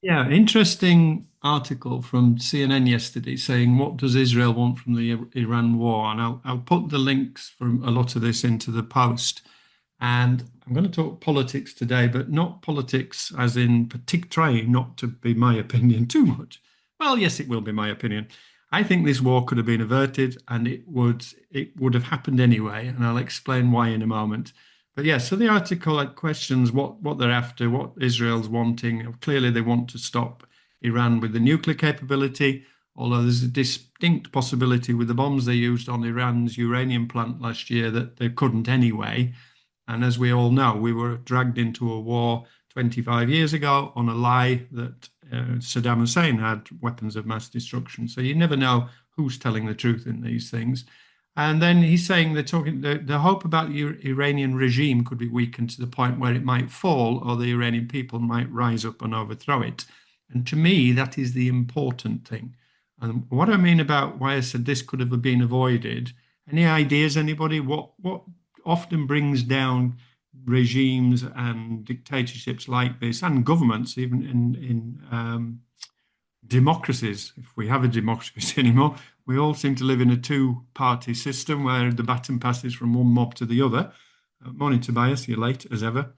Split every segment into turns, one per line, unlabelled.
Yeah, interesting article from CNN yesterday saying, what does Israel want from the Iran war? And I'll put the links from a lot of this into the post. And I'm going to talk politics today, but not politics as in trying not to be my opinion too much. Well, yes, it will be my opinion. I think this war could have been averted and it would have happened anyway, and I'll explain why in a moment. But yeah, so the article like questions what they're after, what Israel's wanting. Clearly, they want to stop Iran with the nuclear capability, although there's a distinct possibility with the bombs they used on Iran's uranium plant last year that they couldn't anyway. And as we all know, we were dragged into a war 25 years ago on a lie that Saddam Hussein had weapons of mass destruction. So you never know who's telling the truth in these things. And then he's saying the hope about the Iranian regime could be weakened to the point where it might fall or the Iranian people might rise up and overthrow it. And to me, that is the important thing. And what I mean about why I said this could have been avoided, any ideas, anybody? What often brings down regimes and dictatorships like this and governments, even in democracies, if we have a democracy anymore, we all seem to live in a two-party system where the baton passes from one mob to the other. Morning, Tobias, you're late as ever.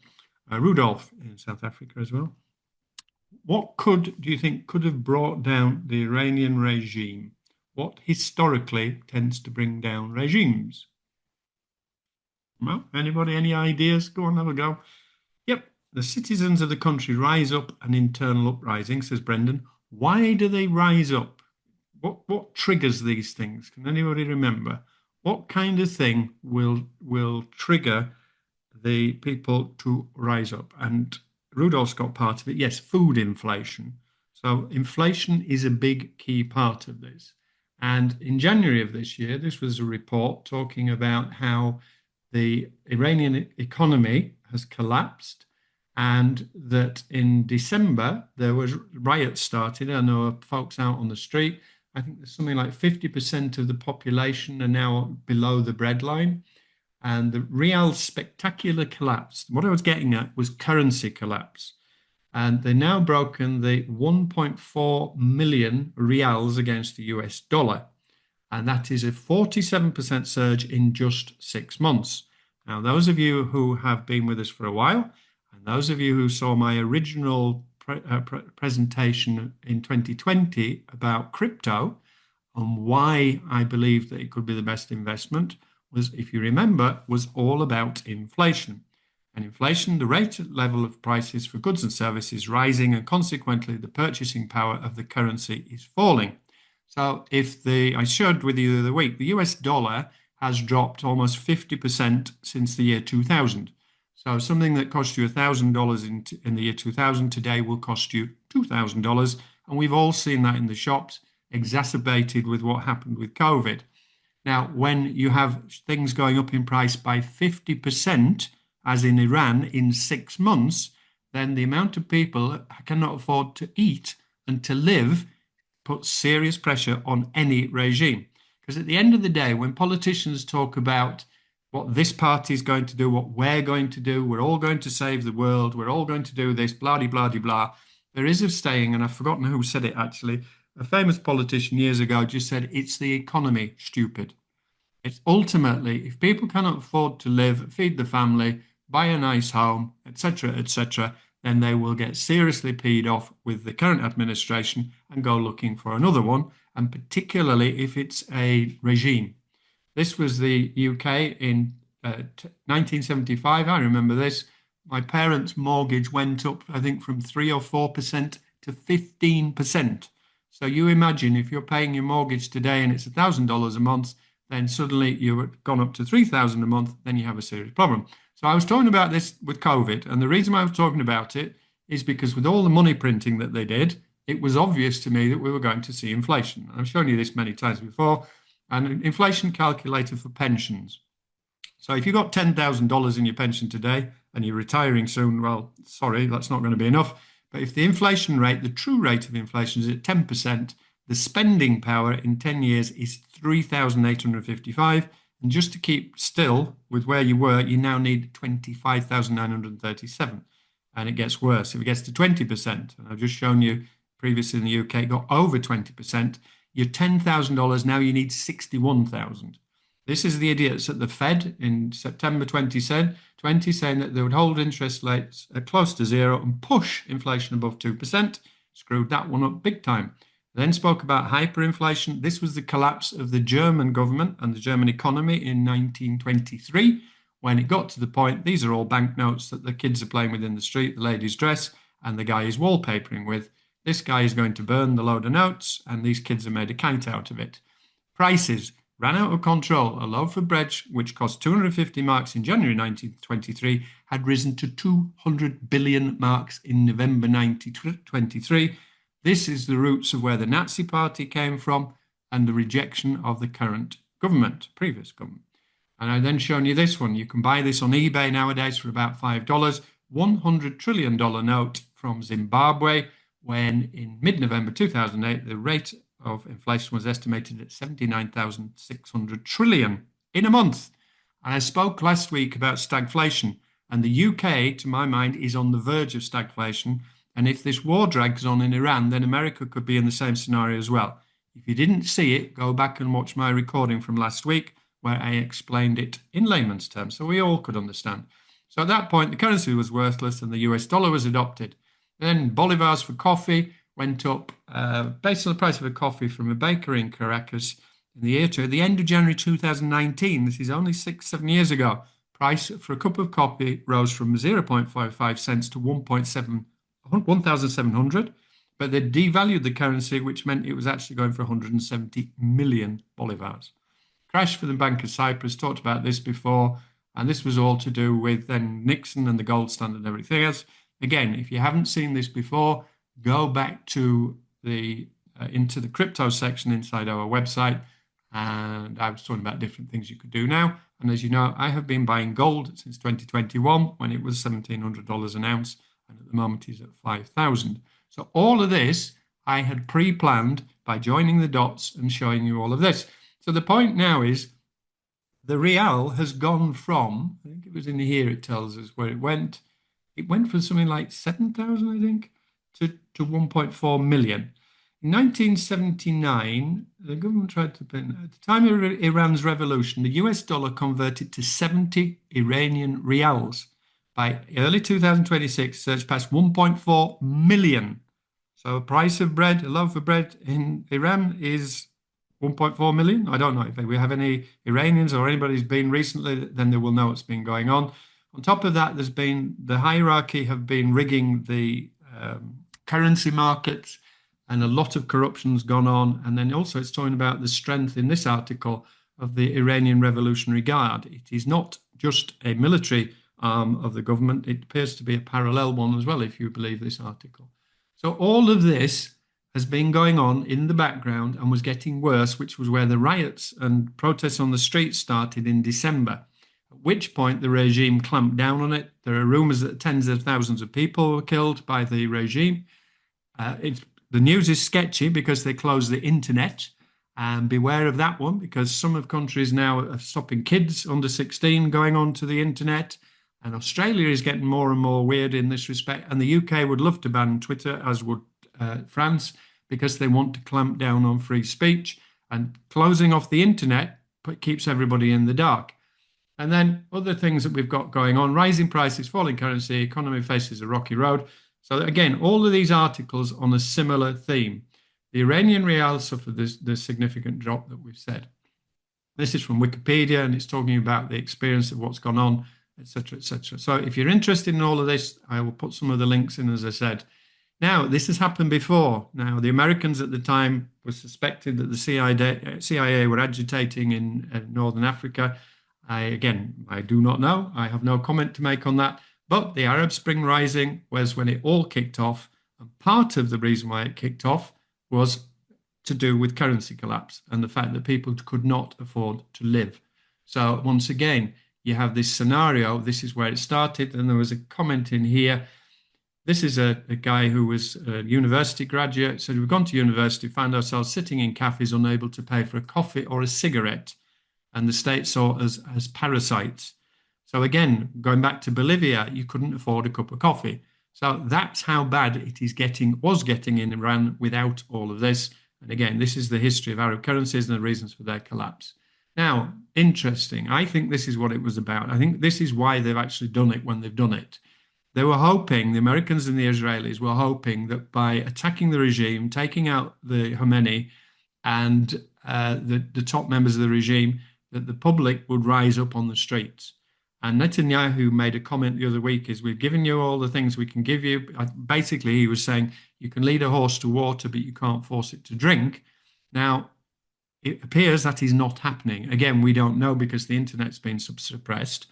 Rudolph in South Africa as well. What do you think could have brought down the Iranian regime? What historically tends to bring down regimes? Well, anybody, any ideas? Go on, have a go. Yep, the citizens of the country rise up an internal uprising, says Brendan. Why do they rise up? What triggers these things? Can anybody remember? What kind of thing will trigger the people to rise up? And Rudolph's got part of it. Yes, food inflation. So inflation is a big key part of this. And in January of this year, this was a report talking about how the Iranian economy has collapsed and that in December there was riots started. I know folks out on the street. I think there's something like 50% of the population are now below the breadline. And the Rial spectacular collapse. What I was getting at was currency collapse. And they've now broken the 1.4 million Rials against the US dollar. And that is a 47% surge in just 6 months. Now, those of you who have been with us for a while, and those of you who saw my original presentation in 2020 about crypto and why I believe that it could be the best investment, was, if you remember, was all about inflation. And inflation, the rate level of prices for goods and services rising, and consequently the purchasing power of the currency is falling. So I shared with you the other week, the US dollar has dropped almost 50% since the year 2000. So something that cost you $1,000 in the year 2000 today will cost you $2,000. And we've all seen that in the shops, exacerbated with what happened with COVID. Now, when you have things going up in price by 50%, as in Iran, in 6 months, then the amount of people that cannot afford to eat and to live puts serious pressure on any regime. Because at the end of the day, when politicians talk about what this party is going to do, what we're going to do, we're all going to save the world, we're all going to do this, blah, blah, blah, blah, there is a saying, and I've forgotten who said it actually. A famous politician years ago just said, it's the economy, stupid. It's ultimately, if people cannot afford to live, feed the family, buy a nice home, etc., then they will get seriously peed off with the current administration and go looking for another one, and particularly if it's a regime. This was the UK in 1975. I remember this. My parents' mortgage went up, I think, from 3 or 4% to 15%. So you imagine if you're paying your mortgage today and it's $1,000 a month, then suddenly you've gone up to 3,000 a month, then you have a serious problem. So I was talking about this with COVID, and the reason I was talking about it is because with all the money printing that they did, it was obvious to me that we were going to see inflation. I've shown you this many times before, and inflation calculator for pensions. So if you've got $10,000 in your pension today and you're retiring soon, well, sorry, that's not going to be enough. But if the inflation rate, the true rate of inflation is at 10%, the spending power in 10 years is 3,855. And just to keep still with where you were, you now need 25,937. and it gets worse. If it gets to 20%, and I've just shown you previously in the UK, it got over 20%, your $10,000, now you need 61,000. This is the idiots at the Fed in September 2020 saying that they would hold interest rates at close to zero and push inflation above 2%. Screwed that one up big time. Then spoke about hyperinflation. This was the collapse of the German government and the German economy in 1923, when it got to the point, these are all banknotes that the kids are playing with in the street, the ladies dress, and the guy is wallpapering with. This guy is going to burn the load of notes, and these kids have made a kite out of it. Prices ran out of control. A loaf of bread, which cost 250 marks in January 1923, had risen to 200 billion marks in November 1923. This is the roots of where the Nazi Party came from and the rejection of the current government, previous government. And I've then shown you this one. You can buy this on eBay nowadays for about $5. $100 trillion note from Zimbabwe, when in mid-November 2008, the rate of inflation was estimated at 79,600 trillion in a month. And I spoke last week about stagflation, and the UK, to my mind, is on the verge of stagflation. And if this war drags on in Iran, then America could be in the same scenario as well. If you didn't see it, go back and watch my recording from last week where I explained it in layman's terms so we all could understand. So at that point, the currency was worthless and the US dollar was adopted. Then bolivars for coffee went up, based on the price of a coffee from a bakery in Caracas in the year to the end of January 2019. This is only 6-7 years ago. Price for a cup of coffee rose from 0.55 cents to 1,700, but they devalued the currency, which meant it was actually going for 170 million bolivars. Crash for the Bank of Cyprus, talked about this before, and this was all to do with then Nixon and the gold standard and everything else. Again, if you haven't seen this before, go back to the into the crypto section inside our website, and I was talking about different things you could do now. And as you know, I have been buying gold since 2021 when it was $1,700 an ounce, and at the moment he's at 5,000. So all of this I had pre-planned by joining the dots and showing you all of this. So the point now is the Rial has gone from, I think it was in here, it tells us where it went. It went from something like 7,000, I think, to 1.4 million. In 1979, the government tried to pin, at the time of Iran's revolution, the US dollar converted to 70 Iranian Rials. By early 2026, surged past 1.4 million. So a price of bread, a loaf of bread in Iran is 1.4 million. I don't know if we have any Iranians or anybody who's been recently, then they will know what's been going on. On top of that, there's been the hierarchy have been rigging the currency markets, and a lot of corruption's gone on. And then also it's talking about the strength in this article of the Iranian Revolutionary Guard. It is not just a military arm of the government. It appears to be a parallel one as well, if you believe this article. So all of this has been going on in the background and was getting worse, which was where the riots and protests on the streets started in December, at which point the regime clamped down on it. There are rumors that tens of thousands of people were killed by the regime. The news is sketchy because they closed the internet, and beware of that one, because some of countries now are stopping kids under 16 going onto the internet, and Australia is getting more and more weird in this respect, and the UK would love to ban Twitter, as would France, because they want to clamp down on free speech, and closing off the internet keeps everybody in the dark. And then other things that we've got going on: rising prices, falling currency, economy faces a rocky road. So again, all of these articles on a similar theme. The Iranian Rial suffered the significant drop that we've said. This is from Wikipedia, and it's talking about the experience of what's gone on, etc., etc. So if you're interested in all of this, I will put some of the links in, as I said. Now, this has happened before. Now, the Americans at the time were suspected that the CIA were agitating in Northern Africa. I do not know. I have no comment to make on that. But the Arab Spring Rising was when it all kicked off. And part of the reason why it kicked off was to do with currency collapse and the fact that people could not afford to live. So once again, you have this scenario. This is where it started. And there was a comment in here. This is a guy who was a university graduate. So we've gone to university, found ourselves sitting in cafes, unable to pay for a coffee or a cigarette. And the state saw us as parasites. So again, going back to Bolivia, you couldn't afford a cup of coffee. So that's how bad it is getting, was getting in Iran without all of this. And again, this is the history of Arab currencies and the reasons for their collapse. Now, interesting. I think this is what it was about. I think this is why they've actually done it when they've done it. They were hoping, the Americans and the Israelis were hoping that by attacking the regime, taking out the Khomeini and the top members of the regime, that the public would rise up on the streets. And Netanyahu made a comment the other week: "Is we've given you all the things we can give you." Basically, he was saying you can lead a horse to water, but you can't force it to drink. Now, it appears that is not happening. Again, we don't know because the internet's been suppressed.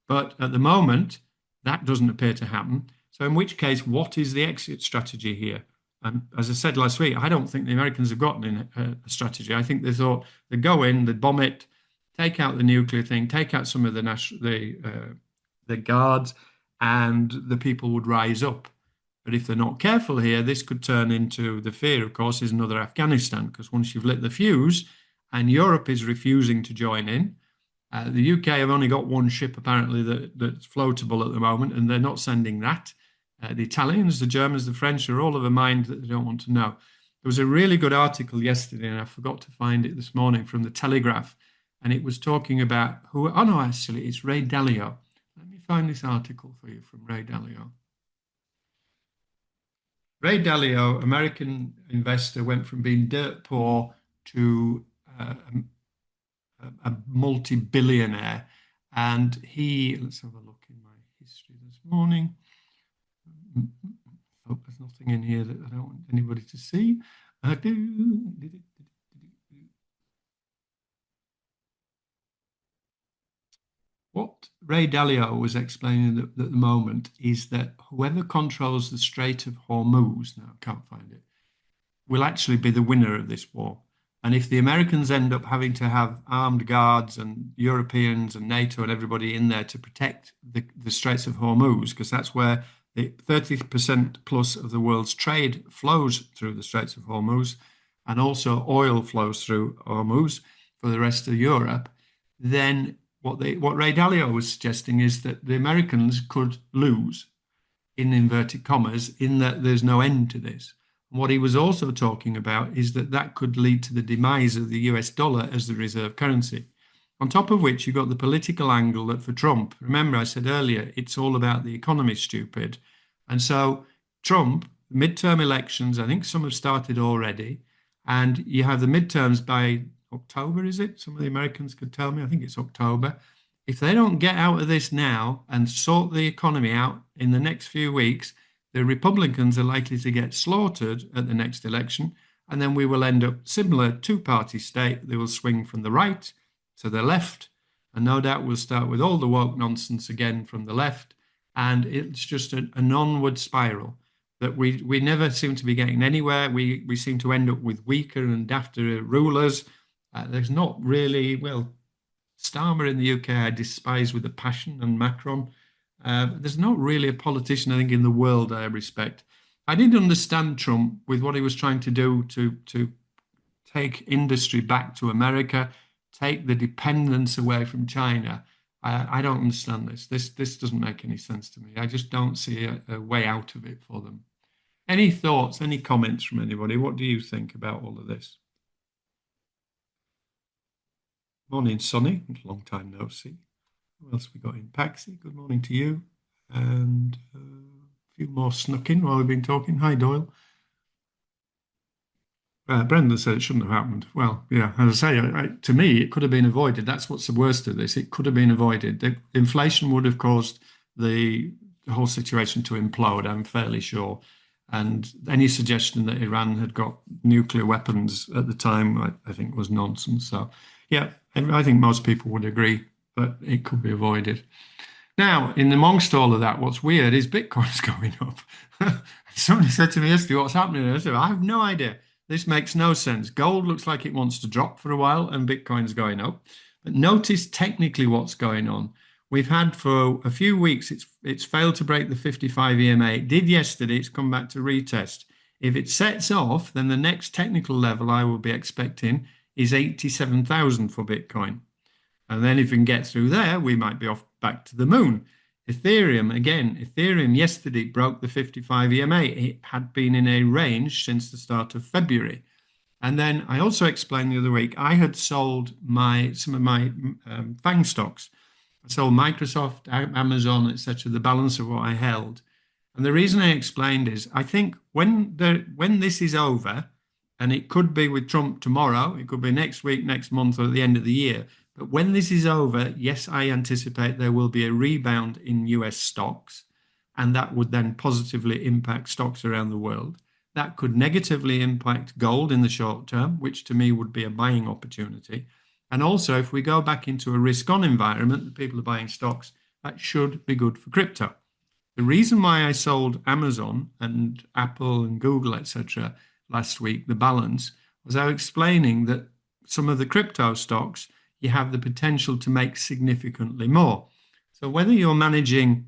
But at the moment, that doesn't appear to happen. So in which case, what is the exit strategy here? And as I said last week, I don't think the Americans have gotten a strategy. I think they thought they'd go in, they'd bomb it, take out the nuclear thing, take out some of the guards, and the people would rise up. But if they're not careful here, this could turn into, the fear, of course, is another Afghanistan, because once you've lit the fuse and Europe is refusing to join in, the UK have only got one ship apparently that's floatable at the moment, and they're not sending that. The Italians, the Germans, the French are all of a mind that they don't want to know. There was a really good article yesterday, and I forgot to find it this morning, from the Telegraph, and it was talking about who. Oh no, actually, it's Ray Dalio. Let me find this article for you from Ray Dalio. Ray Dalio, American investor, went from being dirt poor to a multi-billionaire, and let's have a look in my history this morning. Oh, there's nothing in here that I don't want anybody to see. What Ray Dalio was explaining at the moment is that whoever controls the Strait of Hormuz, now I can't find it, will actually be the winner of this war. And if the Americans end up having to have armed guards and Europeans and NATO and everybody in there to protect the Straits of Hormuz, because that's where the 30% plus of the world's trade flows through the Straits of Hormuz, and also oil flows through Hormuz for the rest of Europe, then what Ray Dalio was suggesting is that the Americans could lose, in inverted commas, in that there's no end to this. And what he was also talking about is that could lead to the demise of the US dollar as the reserve currency. On top of which, you've got the political angle that for Trump, remember I said earlier, it's all about the economy, stupid. And so Trump, midterm elections, I think some have started already, and you have the midterms by October, is it? Some of the Americans could tell me. I think it's October. If they don't get out of this now and sort the economy out in the next few weeks, the Republicans are likely to get slaughtered at the next election. And then we will end up similar two-party state. They will swing from the right to the left. And no doubt we'll start with all the woke nonsense again from the left. And it's just an onward spiral that we never seem to be getting anywhere. We seem to end up with weaker and dafter rulers. There's not really, well, Starmer in the UK I despise with a passion, and Macron. There's not really a politician, I think, in the world I respect. I didn't understand Trump with what he was trying to do to take industry back to America, take the dependence away from China. I don't understand this. This doesn't make any sense to me. I just don't see a way out of it for them. Any thoughts, any comments from anybody? What do you think about all of this? Morning, Sonny. Long time no see. What else we got in? Paxi, good morning to you. And a few more snuck in while we've been talking. Hi, Doyle. Brendan said it shouldn't have happened. Well, yeah, as I say, to me, it could have been avoided. That's what's the worst of this. It could have been avoided. The inflation would have caused the whole situation to implode, I'm fairly sure. And any suggestion that Iran had got nuclear weapons at the time, I think, was nonsense. So, yeah, I think most people would agree that it could be avoided. Now, in amongst all of that, what's weird is Bitcoin's going up. Somebody said to me yesterday, what's happening? And I said, I have no idea. This makes no sense. Gold looks like it wants to drop for a while, and Bitcoin's going up. But notice technically what's going on. We've had for a few weeks, it's failed to break the 55 EMA. It did yesterday. It's come back to retest. If it sets off, then the next technical level I will be expecting is 87,000 for Bitcoin. And then if we can get through there, we might be off back to the moon. Ethereum, again, Ethereum yesterday broke the 55 EMA. It had been in a range since the start of February. And then I also explained the other week, I had sold some of my FANG stocks. I sold Microsoft, Amazon, etc., the balance of what I held. And the reason I explained is I think when this is over, and it could be with Trump tomorrow, it could be next week, next month, or at the end of the year. But when this is over, yes, I anticipate there will be a rebound in US stocks, and that would then positively impact stocks around the world. That could negatively impact gold in the short term, which to me would be a buying opportunity. And also, if we go back into a risk-on environment, the people are buying stocks, that should be good for crypto. The reason why I sold Amazon and Apple and Google, etc., last week, the balance, was I was explaining that some of the crypto stocks, you have the potential to make significantly more. So whether you're managing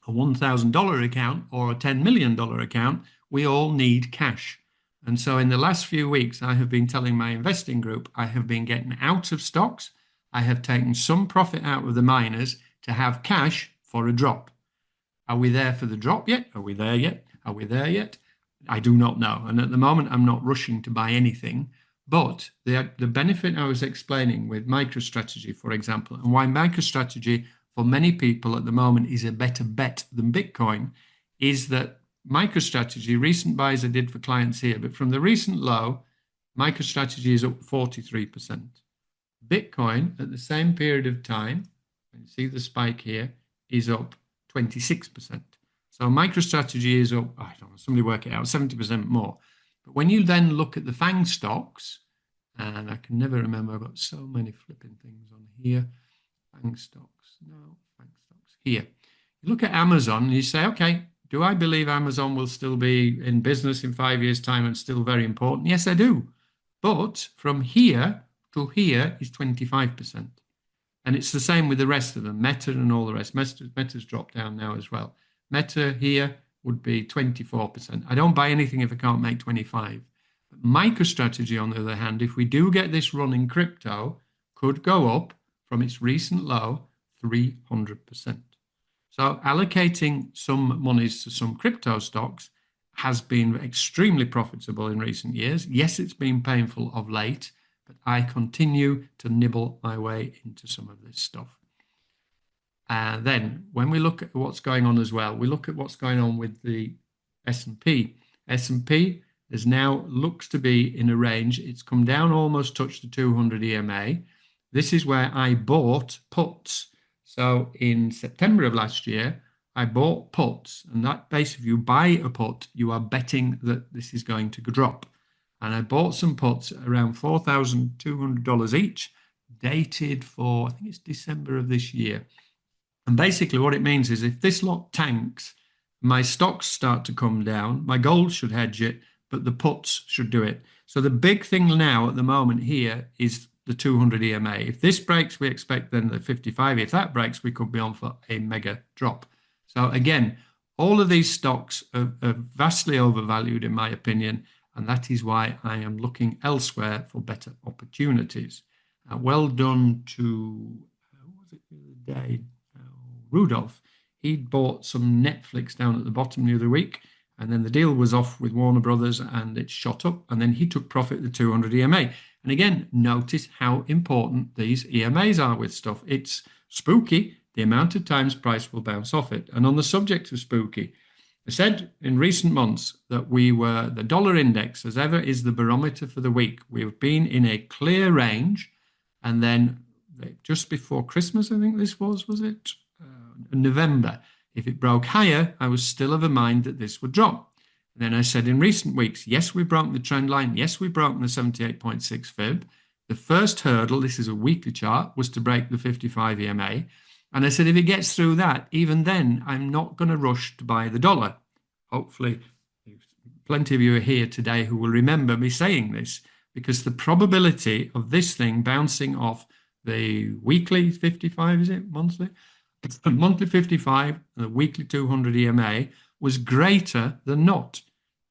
a $1,000 account or a $10 million account, we all need cash. And so in the last few weeks, I have been telling my investing group, I have been getting out of stocks. I have taken some profit out of the miners to have cash for a drop. Are we there for the drop yet? Are we there yet? Are we there yet? I do not know. And at the moment, I'm not rushing to buy anything. But the benefit I was explaining with MicroStrategy, for example, and why MicroStrategy for many people at the moment is a better bet than Bitcoin, is that MicroStrategy, recent buys I did for clients here, but from the recent low, MicroStrategy is up 43%. Bitcoin at the same period of time, you see the spike here, is up 26%. So MicroStrategy is up, I don't know, somebody work it out, 70% more. But when you then look at the FANG stocks, and I can never remember, I've got so many flipping things on here. FANG stocks, no, FANG stocks, here. You look at Amazon and you say, okay, do I believe Amazon will still be in business in 5 years' time and still very important? Yes, I do. But from here to here is 25%. And it's the same with the rest of them, Meta and all the rest. Meta's dropped down now as well. Meta here would be 24%. I don't buy anything if I can't make 25. But MicroStrategy, on the other hand, if we do get this run in crypto, could go up from its recent low 300%. So allocating some monies to some crypto stocks has been extremely profitable in recent years. Yes, it's been painful of late, but I continue to nibble my way into some of this stuff. And then when we look at what's going on as well, we look at what's going on with the S&P. S&P is now looks to be in a range. It's come down, almost touched the 200 EMA. This is where I bought puts. So in September of last year, I bought puts, and that basically, if you buy a put, you are betting that this is going to drop. And I bought some puts around $4,200 each, dated for, I think it's December of this year. And basically what it means is if this lot tanks, my stocks start to come down, my gold should hedge it, but the puts should do it. So the big thing now at the moment here is the 200 EMA. If this breaks, we expect then the 55. If that breaks, we could be on for a mega drop. So again, all of these stocks are vastly overvalued in my opinion, and that is why I am looking elsewhere for better opportunities. Well done to, what was it the other day? Rudolph. He'd bought some Netflix down at the bottom the other week, and then the deal was off with Warner Brothers and it shot up, and then he took profit at the 200 EMA. And again, notice how important these EMAs are with stuff. It's spooky, the amount of times price will bounce off it. And on the subject of spooky, I said in recent months that the dollar index, as ever, is the barometer for the week. We've been in a clear range, and then just before Christmas, I think this was it? November. If it broke higher, I was still of a mind that this would drop. And then I said in recent weeks, yes, we've broken the trend line. Yes, we've broken the 78.6 fib. The first hurdle, this is a weekly chart, was to break the 55 EMA. And I said, if it gets through that, even then, I'm not going to rush to buy the dollar. Hopefully, plenty of you are here today who will remember me saying this, because the probability of this thing bouncing off the weekly 55, is it, monthly? The monthly 55 and the weekly 200 EMA was greater than not.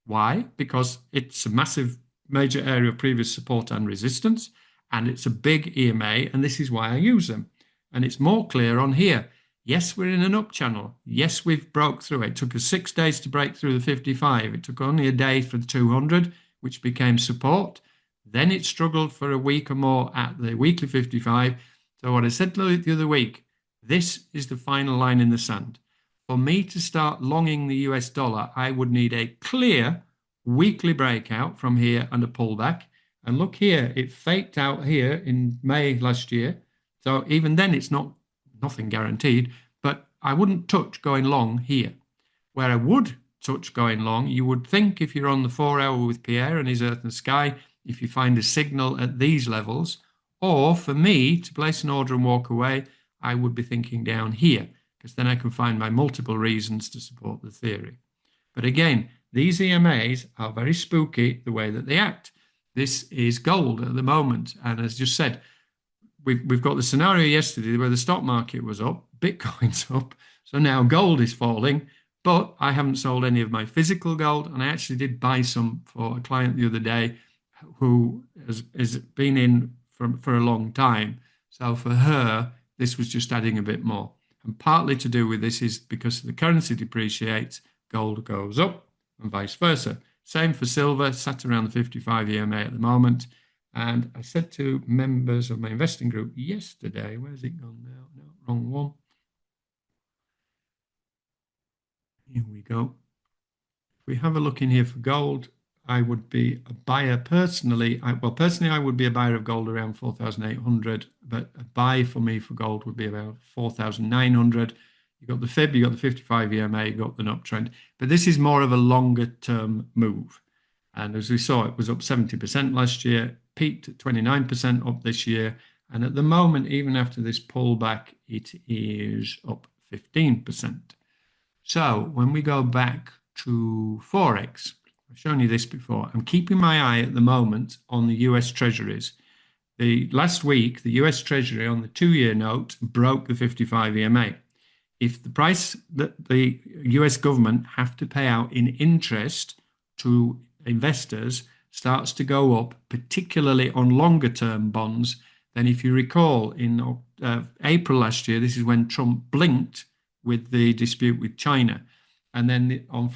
Why? Because it's a massive major area of previous support and resistance, and it's a big EMA, and this is why I use them. And it's more clear on here. Yes, we're in an up channel. Yes, we've broke through it. It took us 6 days to break through the 55. It took only a day for the 200, which became support. Then it struggled for a week or more at the weekly 55. So what I said the other week, this is the final line in the sand. For me to start longing the US dollar, I would need a clear weekly breakout from here and a pullback. And look here, it faked out here in May last year. So even then, it's nothing guaranteed, but I wouldn't touch going long here. Where I would touch going long, you would think if you're on the 4 hour with Pierre and his Earth and Sky, if you find a signal at these levels, or for me to place an order and walk away, I would be thinking down here, because then I can find my multiple reasons to support the theory. But again, these EMAs are very spooky the way that they act. This is gold at the moment. And as just said, we've got the scenario yesterday where the stock market was up, Bitcoin's up. So now gold is falling, but I haven't sold any of my physical gold. And I actually did buy some for a client the other day who has been in for a long time. So for her, this was just adding a bit more. And partly to do with this is because the currency depreciates, gold goes up and vice versa. Same for silver, sat around the 55 EMA at the moment. And I said to members of my investing group yesterday, where's it gone now? No, wrong one. Here we go. If we have a look in here for gold, I would be a buyer personally. Personally, I would be a buyer of gold around 4,800, but a buy for me for gold would be about 4,900. You've got the fib, you've got the 55 EMA, you've got the uptrend. But this is more of a longer term move. And as we saw, it was up 70% last year, peaked at 29% up this year. And at the moment, even after this pullback, it is up 15%. So when we go back to Forex, I've shown you this before. I'm keeping my eye at the moment on the US Treasuries. Last week, the US Treasury on the 2-year note broke the 55 EMA. If the price that the US government have to pay out in interest to investors starts to go up, particularly on longer term bonds, then if you recall in April last year, this is when Trump blinked with the dispute with China. And then on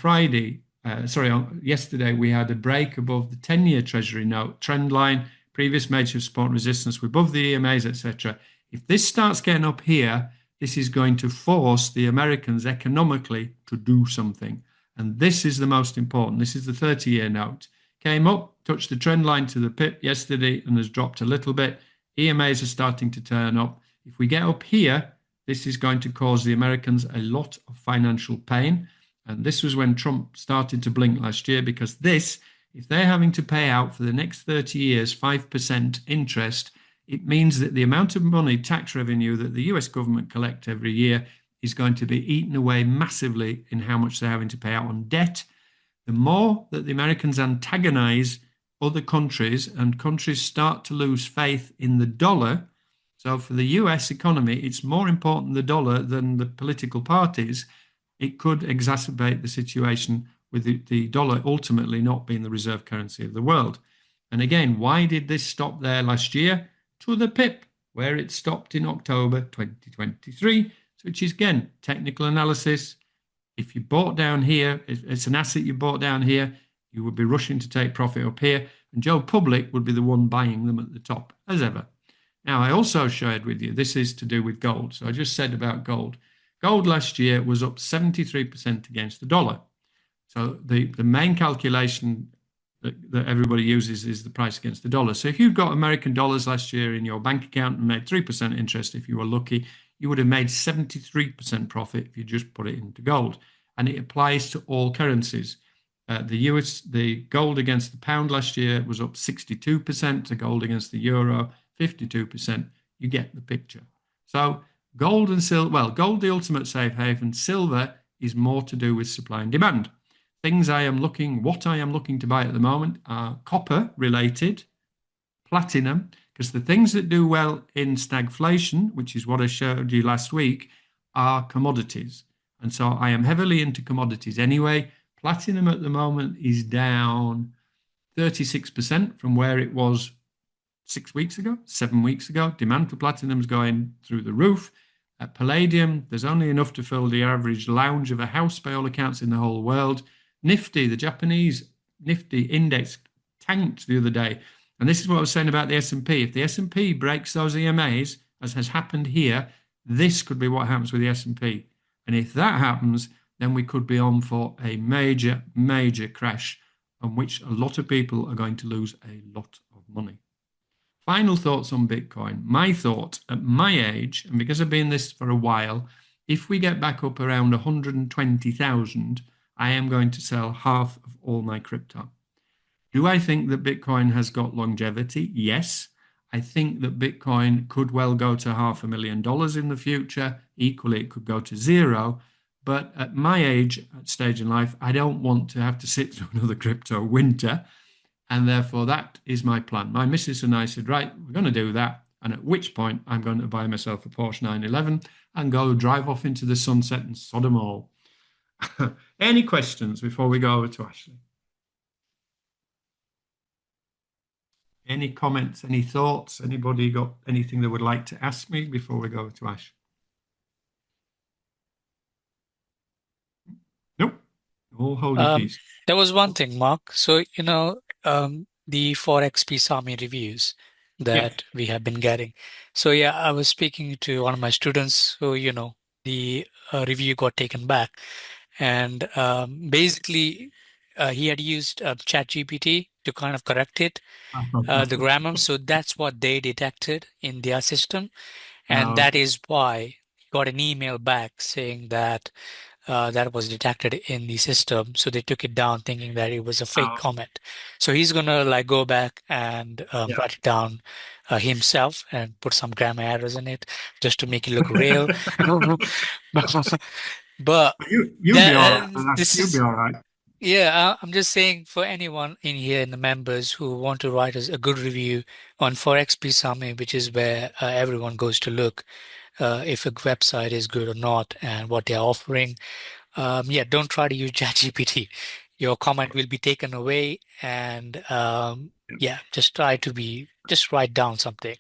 yesterday, we had a break above the 10-year Treasury note trend line, previous major support and resistance were above the EMAs, etc. If this starts getting up here, this is going to force the Americans economically to do something. And this is the most important. This is the 30-year note. Came up, touched the trend line to the pip yesterday and has dropped a little bit. EMAs are starting to turn up. If we get up here, this is going to cause the Americans a lot of financial pain. And this was when Trump started to blink last year, because this, if they're having to pay out for the next 30 years 5% interest, it means that the amount of money, tax revenue that the US government collect every year is going to be eaten away massively in how much they're having to pay out on debt. The more that the Americans antagonize other countries and countries start to lose faith in the dollar. So for the US economy, it's more important the dollar than the political parties. It could exacerbate the situation with the dollar ultimately not being the reserve currency of the world. And again, why did this stop there last year? To the pip, where it stopped in October 2023, which is, again, technical analysis. If you bought down here, it's an asset you bought down here, you would be rushing to take profit up here, and Joe Public would be the one buying them at the top, as ever. Now, I also shared with you, this is to do with gold. So I just said about gold. Gold last year was up 73% against the dollar. So the main calculation that everybody uses is the price against the dollar. So if you've got American dollars last year in your bank account and made 3% interest, if you were lucky, you would have made 73% profit if you just put it into gold. And it applies to all currencies. The gold against the pound last year was up 62%, the gold against the euro, 52%. You get the picture. So gold and silver, well, gold, the ultimate safe haven. Silver is more to do with supply and demand. What I am looking to buy at the moment are copper related, platinum, because the things that do well in stagflation, which is what I showed you last week, are commodities. And so I am heavily into commodities anyway. Platinum at the moment is down 36% from where it was 6 weeks ago, 7 weeks ago. Demand for platinum is going through the roof. At Palladium, there's only enough to fill the average lounge of a house by all accounts in the whole world. Nifty, the Japanese Nifty index tanked the other day. And this is what I was saying about the S&P. If the S&P breaks those EMAs, as has happened here, this could be what happens with the S&P. And if that happens, then we could be on for a major, major crash on which a lot of people are going to lose a lot of money. Final thoughts on Bitcoin. My thought at my age, and because I've been this for a while, if we get back up around 120,000, I am going to sell half of all my crypto. Do I think that Bitcoin has got longevity? Yes. I think that Bitcoin could well go to $500,000 in the future. Equally, it could go to zero. But at my age, stage in life, I don't want to have to sit through another crypto winter. And therefore, that is my plan. My missus and I said, right, we're going to do that. And at which point, I'm going to buy myself a Porsche 911 and go drive off into the sunset and sod 'em all. Any questions before we go over to Ashley? Any comments, any thoughts? Anybody got anything they would like to ask me before we go over to Ash? Nope. All hold your peace.
There was one thing, Mark. So, the Forex Peace Army reviews
Yeah.
that we have been getting. So, yeah, I was speaking to one of my students who, the review got taken back. And basically, he had used ChatGPT to kind of correct it, the grammar. So that's what they detected in their system. And that
Okay.
is why he got an email back saying that that was detected in the system. So they took it down thinking that it was a fake
Oh,
comment. So he's gonna like go back and
yeah.
write it down himself and put some grammar errors in it just to make it look real. But
You'll be all right. Ash.
this
You'll be
is,
all right.
yeah, I'm just saying for anyone in here in the members who want to write us a good review on Forex Summit, which is where everyone goes to look if a website is good or not and what they're offering. Yeah, don't try to use ChatGPT. Your comment will be taken away, and yeah, just write down something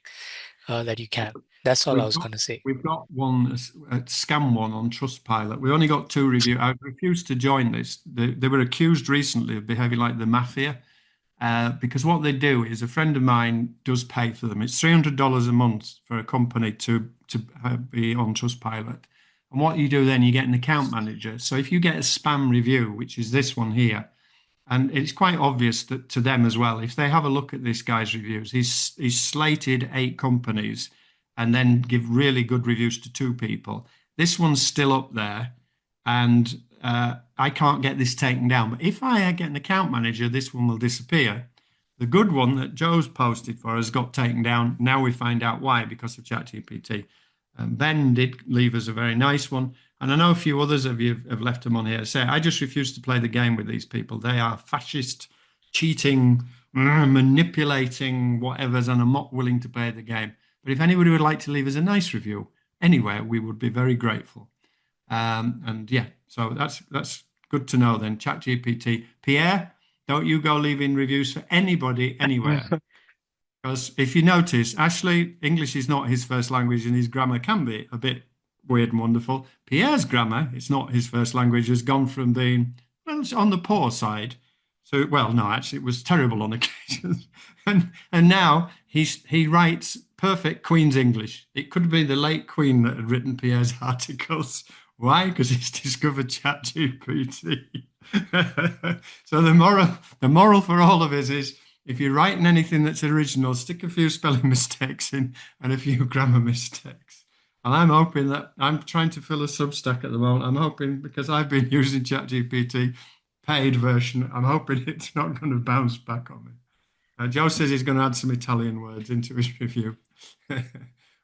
that you can. That's all I
We've
was
got
gonna say.
we've got one a scam one on Trustpilot. We only got two reviews. I refused to join this. They were accused recently of behaving like the mafia, because what they do is a friend of mine does pay for them. It's $300 a month for a company to be on Trustpilot. And what you do then, you get an account manager. So if you get a spam review, which is this one here, and it's quite obvious that to them as well, if they have a look at this guy's reviews, he's slated 8 companies and then give really good reviews to 2 people. This one's still up there, and I can't get this taken down. But if I get an account manager, this one will disappear. The good one that Joe's posted for us got taken down. Now we find out why, because of ChatGPT. Ben did leave us a very nice one. And I know a few others of you have left them on here. Say, I just refuse to play the game with these people. They are fascist, cheating, manipulating whatever's, and I'm not willing to play the game. But if anybody would like to leave us a nice review anywhere, we would be very grateful. And yeah, so that's good to know then. ChatGPT. Pierre, don't you go leaving reviews for anybody anywhere. Because if you notice, Ashley, English is not his first language and his grammar can be a bit weird and wonderful. Pierre's grammar, it's not his first language, has gone from being, well, it's on the poor side. So, well, no, actually, it was terrible on occasions. And now he writes perfect Queen's English. It could be the late Queen that had written Pierre's articles. Why? Because he's discovered ChatGPT. So the moral for all of us is, if you're writing anything that's original, stick a few spelling mistakes in and a few grammar mistakes. And I'm hoping that I'm trying to fill a Substack at the moment. I'm hoping, because I've been using ChatGPT paid version, I'm hoping it's not going to bounce back on me. Joe says he's going to add some Italian words into his review.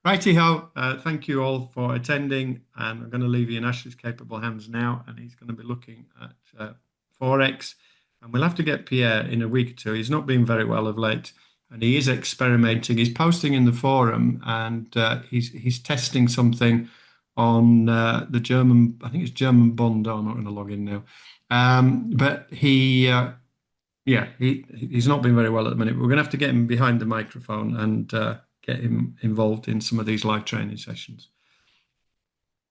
Righty ho, thank you all for attending, and I'm going to leave you in Ashley's capable hands now, and he's going to be looking at Forex. And we'll have to get Pierre in a week or two. He's not been very well of late, and he is experimenting. He's posting in the forum, and he's testing something on the German. I think it's German bond. I'm not going to log in now, but he's not been very well at the minute. We're going to have to get him behind the microphone and get him involved in some of these live training sessions.